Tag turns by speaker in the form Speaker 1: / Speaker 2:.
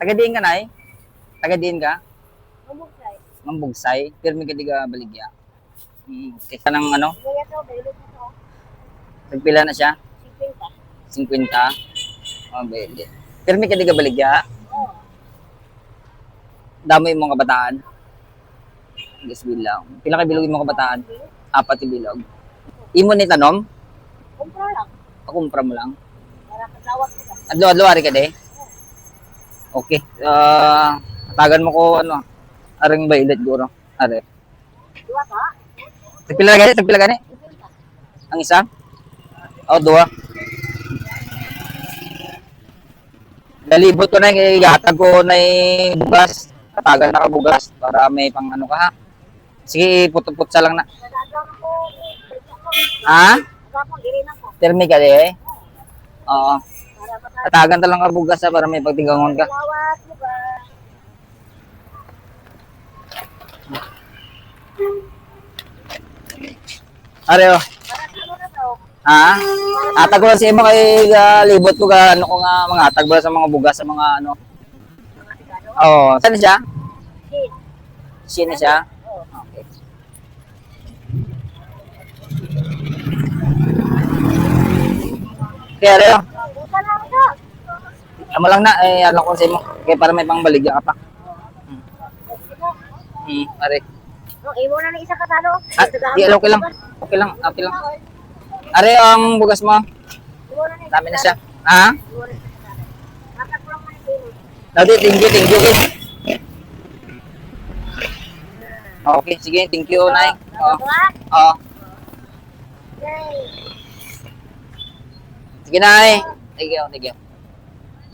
Speaker 1: Taga-diin ka, Nay? Taga-diin ka?
Speaker 2: Mabugsay.
Speaker 1: Mambugsay? Pirmi ka di ka baligya? Okay. Kanang ano?
Speaker 2: Kaya to, bailot ito.
Speaker 1: Nagpila na siya?
Speaker 2: 50.
Speaker 1: 50? Oh, beli. Pirmi ka di ka baligya?
Speaker 2: Oo.
Speaker 1: Damo yung mga kabataan? Guess bilang. Pila ka bilog yung mga kabataan? 4 yung bilog. Imo ni tanom?
Speaker 2: Kumpra lang.
Speaker 1: Pakumpra mo lang.
Speaker 2: Para kadawat ko ka.
Speaker 1: Adlo-adlo, ari ka de? Okay. Tagan mo ko, ano, aring bailit guro. Are.
Speaker 2: Dua ka?
Speaker 1: Tagpila gani? Tagpila gani?
Speaker 2: 50.
Speaker 1: Ang isa? O, duwa. Dalibot ko na, igatag ko na bugas. Katagal na ka bugas para may pang ano ka ha. Sige, putuput sa lang na.
Speaker 2: Nagagawa ko.
Speaker 1: Ha?
Speaker 2: Nagagawa ko, irin ako.
Speaker 1: Termi ka de? Oo.
Speaker 2: Para matawat.
Speaker 1: Katagan ta lang ka bugas ha para may pagtigangon ka.
Speaker 2: Kadawat mo ba?
Speaker 1: Are o.
Speaker 2: Para sa ano na to?
Speaker 1: Ha? Atag ko lang sa imo kay libot ko ka ano ko nga mga atag ko lang sa mga bugas sa mga ano.
Speaker 2: Mga tigano?
Speaker 1: Oo. Saan siya?
Speaker 2: Sin.
Speaker 1: Sino siya?
Speaker 2: Oo.
Speaker 1: Okay. Kaya Leo,
Speaker 2: Buta lang ito.
Speaker 1: amo lang na, ano ko sa imo. Kaya para may pangbaligya ka pa. Are.
Speaker 2: No, imo na ng isa katalo.
Speaker 1: Di, okay lang. Okay lang, okay lang. Are, ang bugas mo.
Speaker 2: Imo na ng isa
Speaker 1: Dami na siya. Ha?
Speaker 2: Imo na ng isa katalo. Dapat ko lang man imo.
Speaker 1: Dati, thank you, thank you. Okay, sige, thank you, Nay. Oo. Oo.
Speaker 2: Yay.
Speaker 1: Sige, Nay. Thank you, thank you.